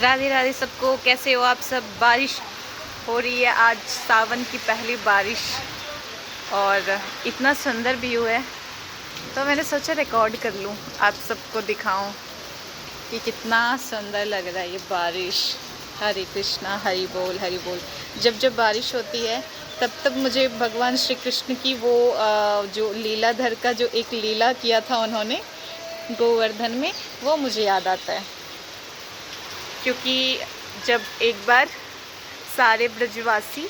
राधे राधे सबको। कैसे हो आप सब। बारिश हो रही है आज, सावन की पहली बारिश, और इतना सुंदर व्यू है तो मैंने सोचा रिकॉर्ड कर लूँ, आप सबको दिखाऊं कि कितना सुंदर लग रहा है ये बारिश। हरे कृष्णा हरि बोल हरि बोल। जब जब बारिश होती है तब तब मुझे भगवान श्री कृष्ण की वो जो लीलाधर का जो एक लीला किया था उन्होंने गोवर्धन में, वो मुझे याद आता है। क्योंकि जब एक बार सारे ब्रजवासी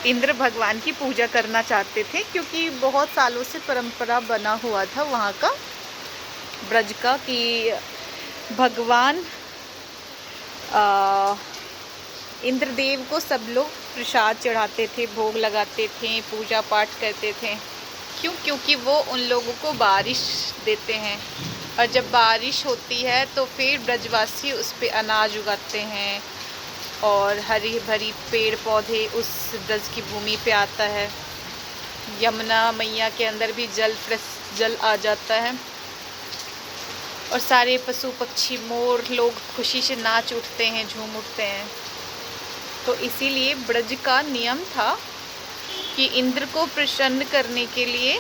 इंद्र भगवान की पूजा करना चाहते थे, क्योंकि बहुत सालों से परंपरा बना हुआ था वहाँ का ब्रज का कि भगवान इंद्रदेव को सब लोग प्रसाद चढ़ाते थे, भोग लगाते थे, पूजा पाठ करते थे। क्योंकि वो उन लोगों को बारिश देते हैं, और जब बारिश होती है तो फिर ब्रजवासी उस पे अनाज उगाते हैं और हरी भरी पेड़ पौधे उस ब्रज की भूमि पे आता है। यमुना मैया के अंदर भी जल आ जाता है और सारे पशु पक्षी मोर लोग खुशी से नाच उठते हैं, झूम उठते हैं। तो इसीलिए ब्रज का नियम था कि इंद्र को प्रसन्न करने के लिए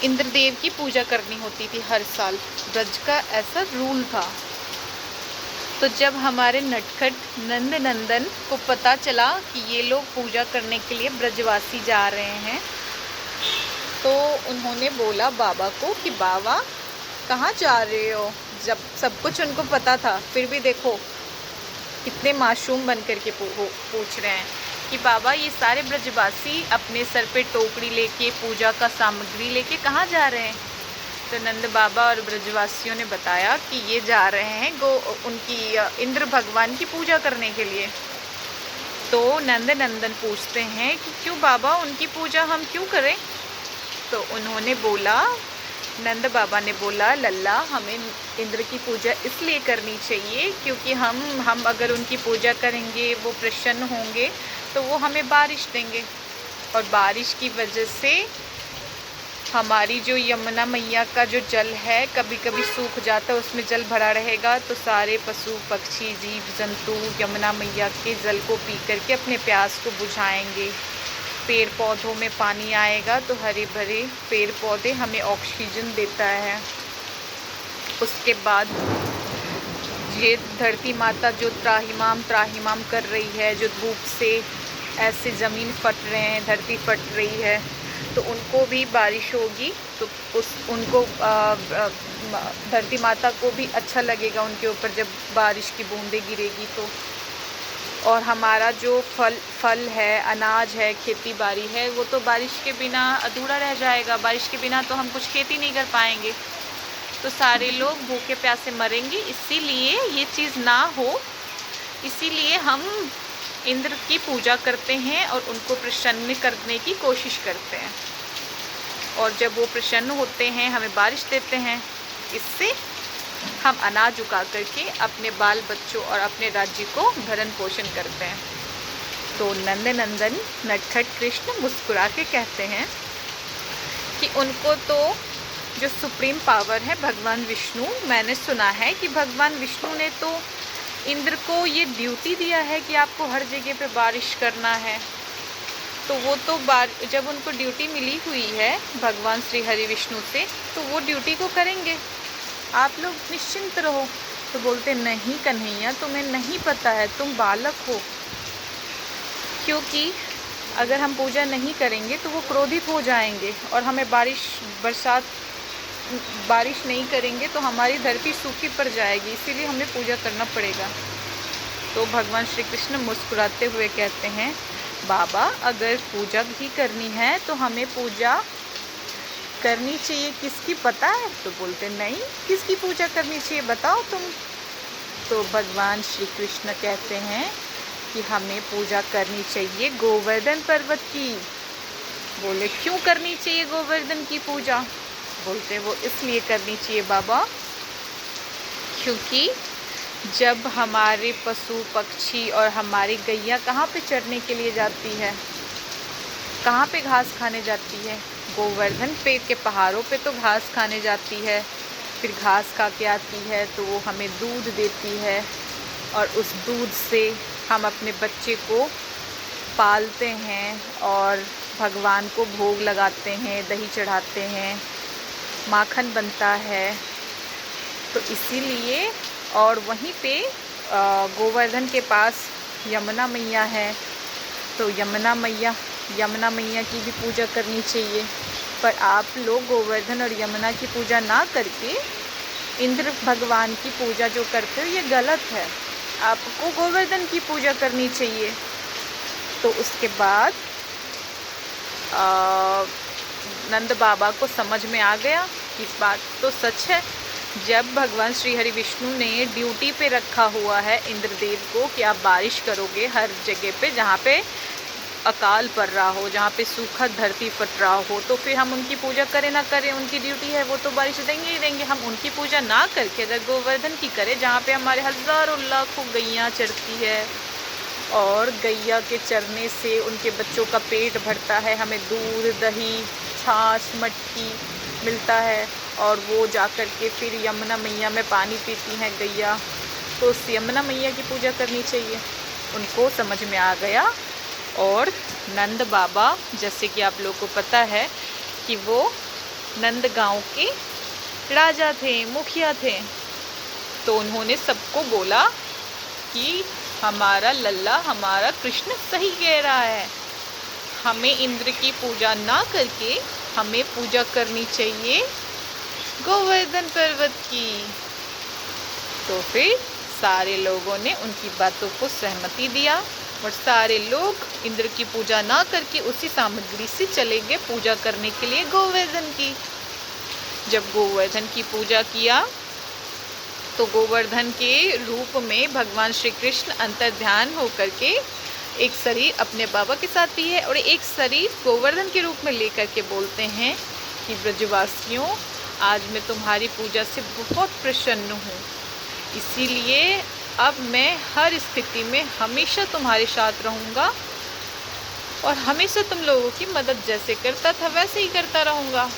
इंद्रदेव की पूजा करनी होती थी हर साल। ब्रज का ऐसा रूल था। तो जब हमारे नटखट नंद नंदन को पता चला कि ये लोग पूजा करने के लिए ब्रजवासी जा रहे हैं, तो उन्होंने बोला बाबा को कि बाबा कहाँ जा रहे हो। जब सब कुछ उनको पता था फिर भी देखो कितने मासूम बन कर के पूछ रहे हैं कि बाबा ये सारे ब्रजवासी अपने सर पे टोकरी लेके पूजा का सामग्री लेके कहाँ जा रहे हैं। तो नंद बाबा और ब्रजवासियों ने बताया कि ये जा रहे हैं उनकी इंद्र भगवान की पूजा करने के लिए। तो नंद नंदन पूछते हैं कि क्यों बाबा, उनकी पूजा हम क्यों करें। तो उन्होंने बोला, नंद बाबा ने बोला, लल्ला हमें इंद्र की पूजा इसलिए करनी चाहिए क्योंकि हम अगर उनकी पूजा करेंगे, वो प्रसन्न होंगे तो वो हमें बारिश देंगे, और बारिश की वजह से हमारी जो यमुना मैया का जो जल है कभी कभी सूख जाता है, उसमें जल भरा रहेगा तो सारे पशु पक्षी जीव जंतु यमुना मैया के जल को पी करके अपने प्यास को बुझाएंगे। पेड़ पौधों में पानी आएगा तो हरे भरे पेड़ पौधे हमें ऑक्सीजन देता है। उसके बाद ये धरती माता जो त्राहिमाम कर रही है, जो धूप से ऐसे ज़मीन फट रहे हैं, धरती फट रही है, तो उनको भी बारिश होगी तो उनको धरती माता को भी अच्छा लगेगा उनके ऊपर जब बारिश की बूंदें गिरेगी तो। और हमारा जो फल है, अनाज है, खेती बाड़ी है, वो तो बारिश के बिना अधूरा रह जाएगा। बारिश के बिना तो हम कुछ खेती नहीं कर पाएंगे, तो सारे लोग भूखे प्यासे मरेंगे। इसीलिए ये चीज़ ना हो, इसीलिए हम इंद्र की पूजा करते हैं और उनको प्रसन्न करने की कोशिश करते हैं। और जब वो प्रसन्न होते हैं, हमें बारिश देते हैं, इससे हम अनाज उगा करके अपने बाल बच्चों और अपने राज्य को भरण पोषण करते हैं। तो नंद नंदन नटखट कृष्ण मुस्कुरा के कहते हैं कि उनको तो जो सुप्रीम पावर है भगवान विष्णु, मैंने सुना है कि भगवान विष्णु ने तो इंद्र को ये ड्यूटी दिया है कि आपको हर जगह पे बारिश करना है। तो वो तो जब उनको ड्यूटी मिली हुई है भगवान श्री हरि विष्णु से, तो वो ड्यूटी को करेंगे, आप लोग निश्चिंत रहो। तो बोलते नहीं कन्हैया, तुम्हें नहीं पता है, तुम बालक हो। क्योंकि अगर हम पूजा नहीं करेंगे तो वो क्रोधित हो जाएंगे और हमें बारिश नहीं करेंगे तो हमारी धरती सूखी पड़ जाएगी, इसीलिए हमें पूजा करना पड़ेगा। तो भगवान श्री कृष्ण मुस्कुराते हुए कहते हैं, बाबा अगर पूजा भी करनी है तो हमें पूजा करनी चाहिए, किसकी पता है। तो बोलते नहीं, किसकी पूजा करनी चाहिए बताओ तुम। तो भगवान श्री कृष्ण कहते हैं कि हमें पूजा करनी चाहिए गोवर्धन पर्वत की। बोले क्यों करनी चाहिए गोवर्धन की पूजा। बोलते वो इसलिए करनी चाहिए बाबा क्योंकि जब हमारे पशु पक्षी और हमारी गैया कहाँ पे चरने के लिए जाती है, कहाँ पे घास खाने जाती है, गोवर्धन पे के पहाड़ों पे तो घास खाने जाती है। फिर घास खा के आती है तो वो हमें दूध देती है, और उस दूध से हम अपने बच्चे को पालते हैं और भगवान को भोग लगाते हैं, दही चढ़ाते हैं, माखन बनता है। तो इसीलिए, और वहीं पे गोवर्धन के पास यमुना मैया है, तो यमुना मैया की भी पूजा करनी चाहिए। पर आप लोग गोवर्धन और यमुना की पूजा ना करके इंद्र भगवान की पूजा जो करते हो, ये गलत है। आपको गोवर्धन की पूजा करनी चाहिए। तो उसके बाद नंद बाबा को समझ में आ गया कि बात तो सच है। जब भगवान श्री हरि विष्णु ने ड्यूटी पे रखा हुआ है इंद्रदेव को कि आप बारिश करोगे हर जगह पे, जहाँ पे अकाल पड़ रहा हो, जहाँ पे सूखा धरती फट रहा हो, तो फिर हम उनकी पूजा करें ना करें, उनकी ड्यूटी है, वो तो बारिश देंगे ही देंगे। हम उनकी पूजा ना करके अगर गोवर्धन की करें, जहाँ पे हमारे हज़ारों लाखों गैया चढ़ती है, और गैया के चरने से उनके बच्चों का पेट भरता है, हमें दूध, दही, छाछ, मटकी मिलता है, और वो जाकर के फिर यमुना मैया में पानी पीती हैं गैया। तो उस यमुना मैया की पूजा करनी चाहिए। उनको समझ में आ गया। और नंद बाबा, जैसे कि आप लोगों को पता है कि वो नंद गांव के राजा थे, मुखिया थे, तो उन्होंने सबको बोला कि हमारा लल्ला, हमारा कृष्ण सही कह रहा है, हमें इंद्र की पूजा ना करके हमें पूजा करनी चाहिए गोवर्धन पर्वत की। तो फिर सारे लोगों ने उनकी बातों को सहमति दिया, और सारे लोग इंद्र की पूजा ना करके उसी सामग्री से चले गए पूजा करने के लिए गोवर्धन की। जब गोवर्धन की पूजा किया तो गोवर्धन के रूप में भगवान श्री कृष्ण अंतर्ध्यान होकर के एक शरीर अपने बाबा के साथ भी है, और एक शरीर गोवर्धन के रूप में लेकर के बोलते हैं कि ब्रजवासियों, आज मैं तुम्हारी पूजा से बहुत प्रसन्न हूँ, इसीलिए अब मैं हर स्थिति में हमेशा तुम्हारे साथ रहूँगा, और हमेशा तुम लोगों की मदद जैसे करता था वैसे ही करता रहूँगा।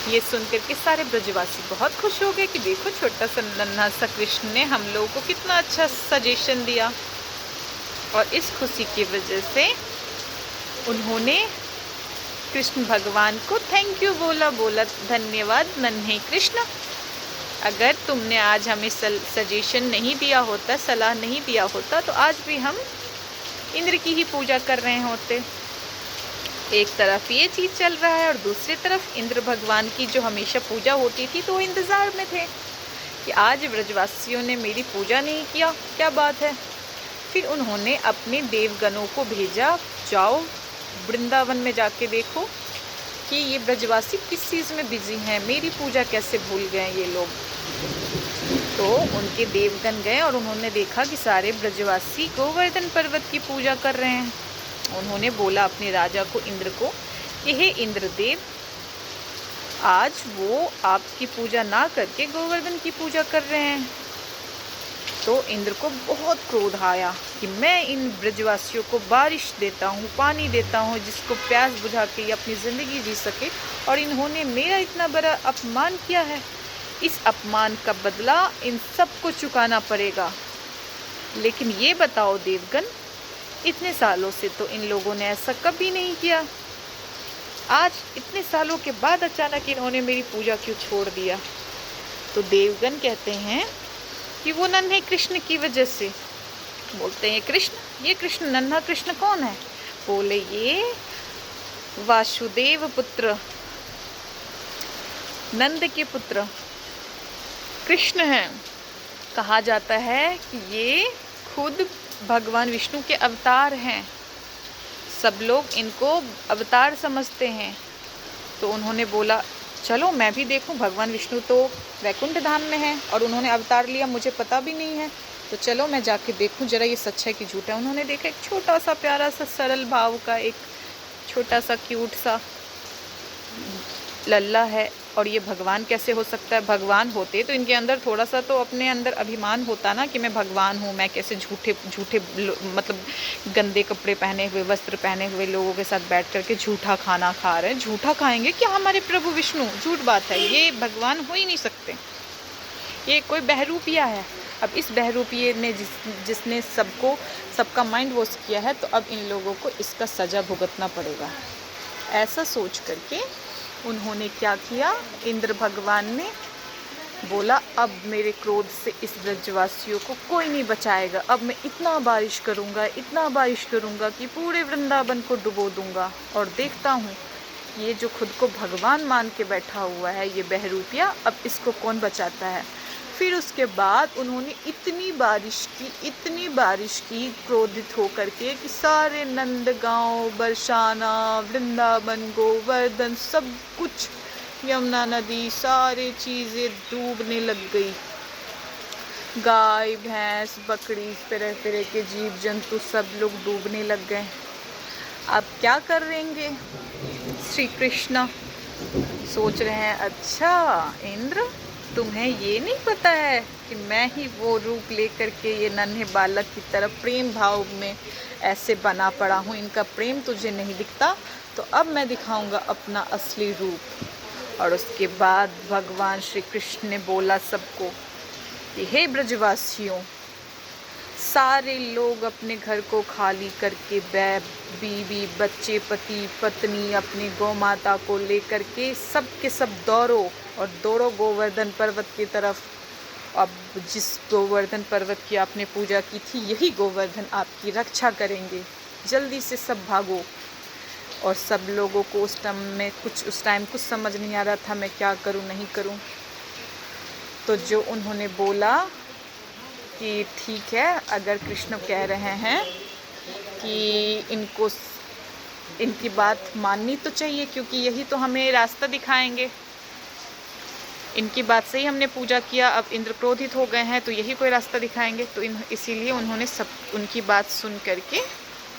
ये सुनकर के सारे ब्रजवासी बहुत खुश हो गए कि देखो, छोटा सा नन्हा सा कृष्ण ने हम लोगों को कितना अच्छा सजेशन दिया। और इस खुशी की वजह से उन्होंने कृष्ण भगवान को थैंक यू बोला धन्यवाद नन्हे कृष्ण, अगर तुमने आज हमें सजेशन नहीं दिया होता, सलाह नहीं दिया होता, तो आज भी हम इंद्र की ही पूजा कर रहे होते। एक तरफ ये चीज़ चल रहा है, और दूसरी तरफ इंद्र भगवान की जो हमेशा पूजा होती थी, तो वो इंतज़ार में थे कि आज ब्रजवासियों ने मेरी पूजा नहीं किया, क्या बात है। फिर उन्होंने अपने देवगणों को भेजा, जाओ वृंदावन में जाके देखो कि ये ब्रजवासी किस चीज़ में बिजी हैं, मेरी पूजा कैसे भूल गए ये लोग। तो उनके देवगण गए और उन्होंने देखा कि सारे ब्रजवासी गोवर्धन पर्वत की पूजा कर रहे हैं। उन्होंने बोला अपने राजा को, इंद्र को, कि हे इंद्रदेव, आज वो आपकी पूजा ना करके गोवर्धन की पूजा कर रहे हैं। तो इंद्र को बहुत क्रोध आया कि मैं इन ब्रजवासियों को बारिश देता हूँ, पानी देता हूँ, जिसको प्यास बुझा के अपनी ज़िंदगी जी सके, और इन्होंने मेरा इतना बड़ा अपमान किया है। इस अपमान का बदला इन सबको चुकाना पड़ेगा। लेकिन ये बताओ देवगण, इतने सालों से तो इन लोगों ने ऐसा कभी नहीं किया, आज इतने सालों के बाद अचानक इन्होंने मेरी पूजा क्यों छोड़ दिया। तो देवगण कहते हैं कि वो नन्हे कृष्ण की वजह से। बोलते हैं कृष्ण, ये कृष्ण, नन्हा कृष्ण कौन है? बोले ये वासुदेव पुत्र, नंद के पुत्र कृष्ण हैं। कहा जाता है कि ये खुद भगवान विष्णु के अवतार हैं, सब लोग इनको अवतार समझते हैं। तो उन्होंने बोला चलो मैं भी देखूं, भगवान विष्णु तो वैकुंठ धाम में है और उन्होंने अवतार लिया, मुझे पता भी नहीं है, तो चलो मैं जाके देखूं जरा ये सच है कि झूठ है। उन्होंने देखा एक छोटा सा प्यारा सा सरल भाव का एक छोटा सा क्यूट सा लल्ला है, और ये भगवान कैसे हो सकता है? भगवान होते तो इनके अंदर थोड़ा सा तो अपने अंदर अभिमान होता ना कि मैं भगवान हूँ, मैं कैसे झूठे झूठे मतलब गंदे कपड़े पहने हुए, वस्त्र पहने हुए लोगों के साथ बैठ करके झूठा खाना खा रहे हैं। झूठा खाएंगे क्या हमारे प्रभु विष्णु? झूठ बात है, ये भगवान हो ही नहीं सकते, ये कोई बहरूपिया है। अब इस बहरूपिये ने जिसने सबका माइंड वॉश किया है, तो अब इन लोगों को इसका सज़ा भुगतना पड़ेगा। ऐसा सोच करके उन्होंने क्या किया, इंद्र भगवान ने बोला अब मेरे क्रोध से इस ब्रजवासियों को कोई नहीं बचाएगा। अब मैं इतना बारिश करूँगा कि पूरे वृंदावन को डुबो दूंगा। और देखता हूँ ये जो खुद को भगवान मान के बैठा हुआ है, ये बहरूपिया, अब इसको कौन बचाता है। फिर उसके बाद उन्होंने इतनी बारिश की क्रोधित होकर के कि सारे नंदगांव, बरसाना, वृंदावन, गोवर्धन, सब कुछ, यमुना नदी, सारी चीज़ें डूबने लग गई। गाय, भैंस, बकरी, तरह तरह के जीव जंतु सब लोग डूबने लग गए। अब क्या करेंगे? श्री कृष्ण सोच रहे हैं, अच्छा इंद्र, तुम्हें ये नहीं पता है कि मैं ही वो रूप लेकर के ये नन्हे बालक की तरफ प्रेम भाव में ऐसे बना पड़ा हूँ, इनका प्रेम तुझे नहीं दिखता, तो अब मैं दिखाऊंगा अपना असली रूप। और उसके बाद भगवान श्री कृष्ण ने बोला सबको कि हे ब्रजवासियों, सारे लोग अपने घर को खाली करके बीवी, बच्चे, पति, पत्नी, अपनी गौ माता को लेकर के सब के सब दौड़ो गोवर्धन पर्वत की तरफ। अब जिस गोवर्धन पर्वत की आपने पूजा की थी, यही गोवर्धन आपकी रक्षा करेंगे, जल्दी से सब भागो। और सब लोगों को उस टाइम कुछ समझ नहीं आ रहा था मैं क्या करूं नहीं करूं। तो जो उन्होंने बोला कि ठीक है, अगर कृष्ण कह रहे हैं कि इनकी बात माननी तो चाहिए, क्योंकि यही तो हमें रास्ता दिखाएंगे। इनकी बात से ही हमने पूजा किया, अब इंद्र क्रोधित हो गए हैं तो यही कोई रास्ता दिखाएंगे। तो इसीलिए उन्होंने सब उनकी बात सुन करके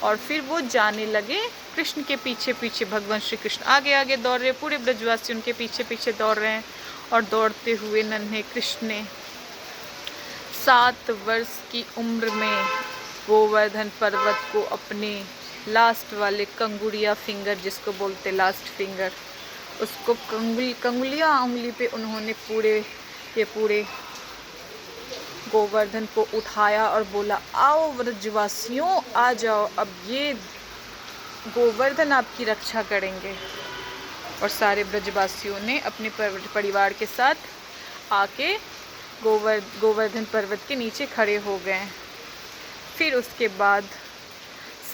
और फिर वो जाने लगे कृष्ण के पीछे पीछे। भगवान श्री कृष्ण आगे आगे दौड़ रहे, पूरे ब्रजवासी उनके पीछे पीछे दौड़ रहे हैं। और दौड़ते हुए नन्हे कृष्ण ने 7 वर्ष की उम्र में गोवर्धन पर्वत को अपने लास्ट वाले कंगुड़िया फिंगर, जिसको बोलते लास्ट फिंगर, उसको कंगुलिया उंगली पे उन्होंने पूरे गोवर्धन को उठाया और बोला, आओ ब्रजवासियों, आ जाओ, अब ये गोवर्धन आपकी रक्षा करेंगे। और सारे ब्रजवासियों ने अपने परिवार के साथ आके गोवर्धन पर्वत के नीचे खड़े हो गए। फिर उसके बाद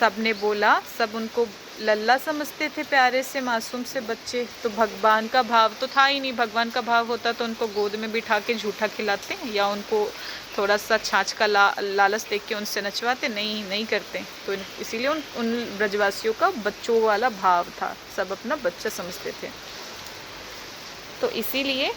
सब ने बोला, सब उनको लल्ला समझते थे, प्यारे से मासूम से बच्चे, तो भगवान का भाव तो था ही नहीं। भगवान का भाव होता तो उनको गोद में बिठा के झूठा खिलाते या उनको थोड़ा सा छाछ का लालच देख के उनसे नचवाते, नहीं करते। तो इसीलिए उन ब्रजवासियों का बच्चों वाला भाव था, सब अपना बच्चा समझते थे। तो इसीलिए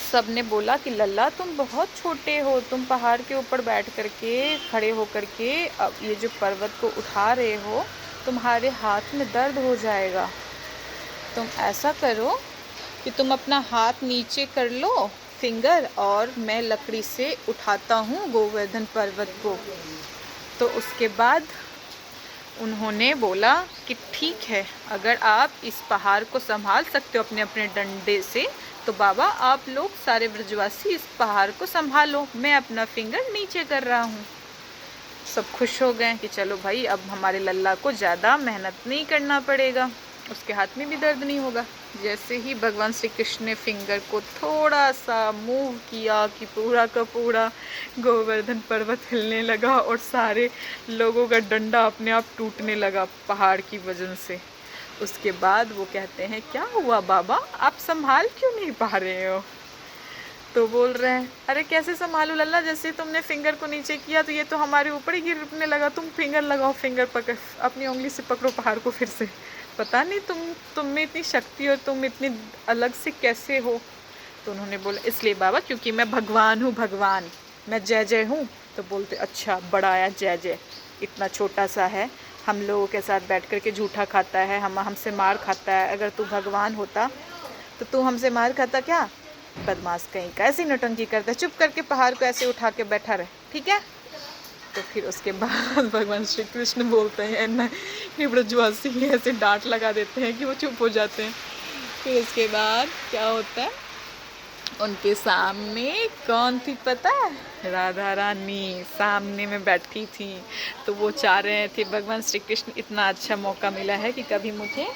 सब ने बोला कि लल्ला तुम बहुत छोटे हो, तुम पहाड़ के ऊपर बैठ करके खड़े हो करके अब ये जो पर्वत को उठा रहे हो, तुम्हारे हाथ में दर्द हो जाएगा। तुम ऐसा करो कि तुम अपना हाथ नीचे कर लो फिंगर, और मैं लकड़ी से उठाता हूँ गोवर्धन पर्वत को। तो उसके बाद उन्होंने बोला कि ठीक है, अगर आप इस पहाड़ को संभाल सकते हो अपने अपने डंडे से, तो बाबा आप लोग सारे ब्रजवासी इस पहाड़ को संभालो, मैं अपना फिंगर नीचे कर रहा हूँ। सब खुश हो गए कि चलो भाई, अब हमारे लल्ला को ज़्यादा मेहनत नहीं करना पड़ेगा, उसके हाथ में भी दर्द नहीं होगा। जैसे ही भगवान श्री कृष्ण ने फिंगर को थोड़ा सा मूव किया कि पूरा का पूरा गोवर्धन पर्वत हिलने लगा और सारे लोगों का डंडा अपने आप टूटने लगा पहाड़ की वजन से। उसके बाद वो कहते हैं, क्या हुआ बाबा, आप संभाल क्यों नहीं पा रहे हो? तो बोल रहे हैं, अरे कैसे संभालूं लल्ला, जैसे तुमने फिंगर को नीचे किया तो ये तो हमारे ऊपर ही गिरने लगा। तुम फिंगर लगाओ, फिंगर पकड़, अपनी उंगली से पकड़ो पहाड़ को फिर से। पता नहीं तुम में इतनी शक्ति और तुम इतनी अलग से कैसे हो। तो उन्होंने बोला, इसलिए बाबा क्योंकि मैं भगवान हूँ, भगवान, मैं जय जय हूँ। तो बोलते, अच्छा बड़ा आया जय जय, इतना छोटा सा है, हम लोगों के साथ बैठ कर के झूठा खाता है, हमसे मार खाता है, अगर तू भगवान होता तो तू हमसे मार खाता क्या? बदमाश कहीं का, ऐसी नौटंकी करता है, चुप करके पहाड़ को ऐसे उठा के बैठा रहे, ठीक है। तो फिर उसके बाद भगवान श्री कृष्ण बोलते हैं ना, ये ब्रजवासी ऐसे डांट लगा देते हैं कि वो चुप हो जाते हैं। फिर उसके बाद क्या होता है, उनके सामने कौन थी पता है? राधा रानी सामने में बैठी थी। तो वो चाह रहे थे भगवान श्री कृष्ण, इतना अच्छा मौका मिला है कि कभी मुझे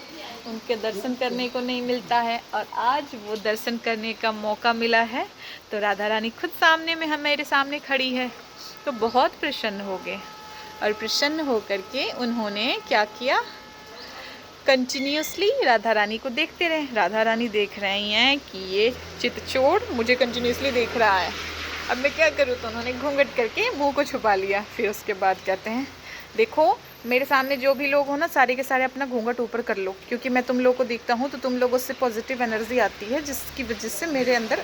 उनके दर्शन करने को नहीं मिलता है, और आज वो दर्शन करने का मौका मिला है। तो राधा रानी खुद सामने में मेरे सामने खड़ी है, तो बहुत प्रसन्न हो गए। और प्रसन्न होकर के उन्होंने क्या किया, कंटिन्यूसली राधा रानी को देखते रहे। राधा रानी देख रही हैं कि ये चितचोर मुझे कंटिन्यूसली देख रहा है, अब मैं क्या करूँ। तो उन्होंने घूंघट करके मुंह को छुपा लिया। फिर उसके बाद कहते हैं, देखो मेरे सामने जो भी लोग हो ना, सारे के सारे अपना घूंघट ऊपर कर लो, क्योंकि मैं तुम लोगों को दिखता हूँ तो तुम लोगों से पॉजिटिव एनर्जी आती है, जिसकी वजह से मेरे अंदर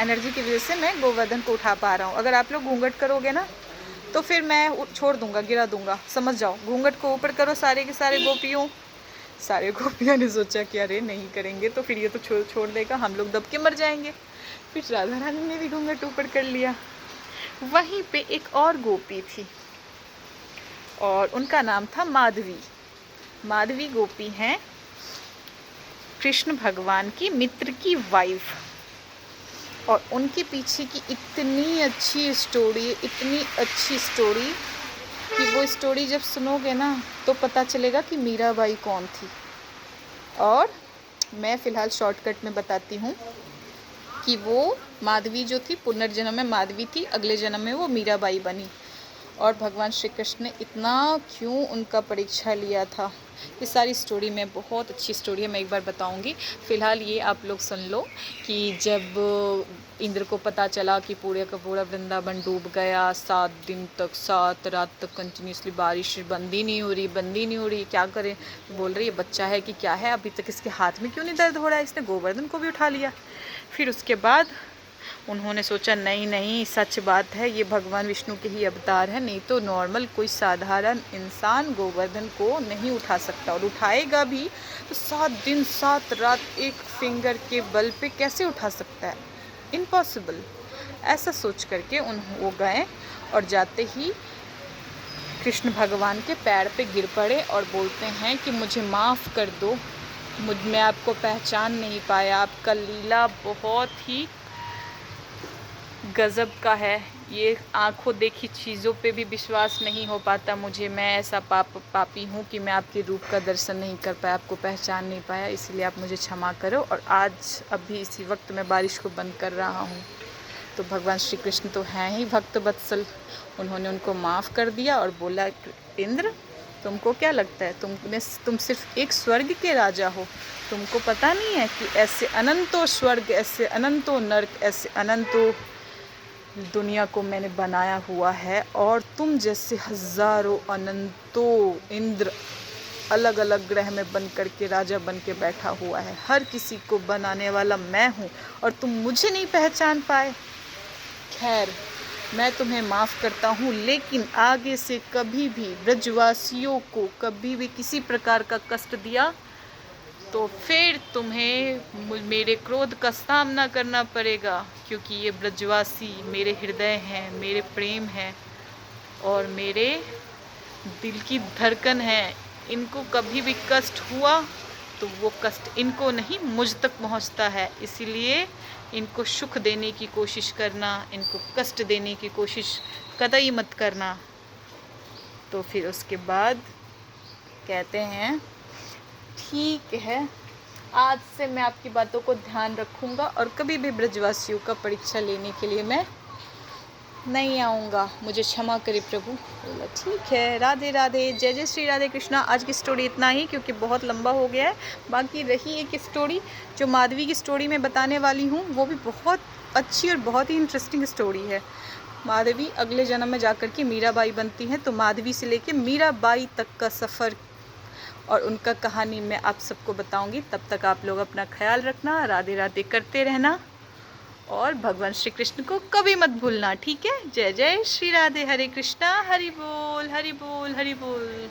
एनर्जी की वजह से मैं गोवर्धन को उठा पा रहा हूँ। अगर आप लोग घूंघट करोगे ना तो फिर मैं छोड़ दूंगा, गिरा दूंगा, समझ जाओ। घूंघट को ऊपर करो सारे के सारे गोपियों। सारे गोपियों ने सोचा कि अरे नहीं करेंगे तो फिर ये तो छोड़ देगा, हम लोग दब के मर जाएंगे। फिर राधा रानी ने भी घूंघट ऊपर कर लिया। वहीं पे एक और गोपी थी और उनका नाम था माधवी। माधवी गोपी हैं कृष्ण भगवान की मित्र की वाइफ, और उनके पीछे की इतनी अच्छी स्टोरी, इतनी अच्छी स्टोरी कि वो स्टोरी जब सुनोगे ना तो पता चलेगा कि मीराबाई कौन थी। और मैं फ़िलहाल शॉर्टकट में बताती हूँ कि वो माधवी जो थी पुनर्जन्म में माधवी थी, अगले जन्म में वो मीराबाई बनी। और भगवान श्री कृष्ण ने इतना क्यों उनका परीक्षा लिया था, ये सारी स्टोरी में बहुत अच्छी स्टोरी है, मैं एक बार बताऊंगी। फ़िलहाल ये आप लोग सुन लो कि जब इंद्र को पता चला कि पूरे का पूरा वृंदावन डूब गया, 7 दिन तक 7 रात तक कंटिन्यूसली बारिश बंद ही नहीं हो रही, क्या करें। बोल रही है बच्चा है कि क्या है, अभी तक इसके हाथ में क्यों नहीं दर्द हो रहा है, इसने गोवर्धन को भी उठा लिया। फिर उसके बाद उन्होंने सोचा नहीं सच बात है, ये भगवान विष्णु के ही अवतार है, नहीं तो नॉर्मल कोई साधारण इंसान गोवर्धन को नहीं उठा सकता, और उठाएगा भी तो 7 दिन 7 रात एक फिंगर के बल पे कैसे उठा सकता है, इम्पॉसिबल। ऐसा सोच करके वो गए और जाते ही कृष्ण भगवान के पैर पे गिर पड़े और बोलते हैं कि मुझे माफ़ कर दो, मैं आपको पहचान नहीं पाया, आपका लीला बहुत ही गज़ब का है, ये आँखों देखी चीज़ों पे भी विश्वास नहीं हो पाता मुझे, मैं ऐसा पापी हूँ कि मैं आपके रूप का दर्शन नहीं कर पाया, आपको पहचान नहीं पाया, इसलिए आप मुझे क्षमा करो। और आज अभी इसी वक्त मैं बारिश को बंद कर रहा हूँ। तो भगवान श्री कृष्ण तो हैं ही भक्त वत्सल, उन्होंने उनको माफ़ कर दिया और बोला, इंद्र तुमको क्या लगता है, तुम सिर्फ एक स्वर्ग के राजा हो, तुमको पता नहीं है कि ऐसे अनंतों स्वर्ग, ऐसे अनंतों नर्क, ऐसे अनंतों दुनिया को मैंने बनाया हुआ है, और तुम जैसे हज़ारों अनंतों इंद्र अलग अलग ग्रह में बन करके राजा बन के बैठा हुआ है, हर किसी को बनाने वाला मैं हूँ, और तुम मुझे नहीं पहचान पाए। खैर मैं तुम्हें माफ़ करता हूँ, लेकिन आगे से कभी भी ब्रजवासियों को कभी भी किसी प्रकार का कष्ट दिया तो फिर तुम्हें मेरे क्रोध का सामना करना पड़ेगा, क्योंकि ये ब्रजवासी मेरे हृदय हैं, मेरे प्रेम हैं और मेरे दिल की धड़कन है। इनको कभी भी कष्ट हुआ तो वो कष्ट इनको नहीं मुझ तक पहुंचता है, इसीलिए इनको सुख देने की कोशिश करना, इनको कष्ट देने की कोशिश कतई मत करना। तो फिर उसके बाद कहते हैं ठीक है, आज से मैं आपकी बातों को ध्यान रखूँगा और कभी भी ब्रजवासियों का परीक्षा लेने के लिए मैं नहीं आऊँगा, मुझे क्षमा करें प्रभु। बोला ठीक है, राधे राधे, जय जय श्री राधे कृष्णा। आज की स्टोरी इतना ही, क्योंकि बहुत लंबा हो गया है। बाकी रही एक स्टोरी जो माधवी की स्टोरी में बताने वाली हूँ, वो भी बहुत अच्छी और बहुत ही इंटरेस्टिंग स्टोरी है। माधवी अगले जन्म में जाकर के मीराबाई बनती हैं, तो माधवी से लेके मीराबाई तक का सफ़र और उनका कहानी मैं आप सबको बताऊंगी। तब तक आप लोग अपना ख्याल रखना, राधे राधे करते रहना और भगवान श्री कृष्ण को कभी मत भूलना, ठीक है। जय जय श्री राधे, हरे कृष्णा, हरि बोल हरि बोल हरि बोल।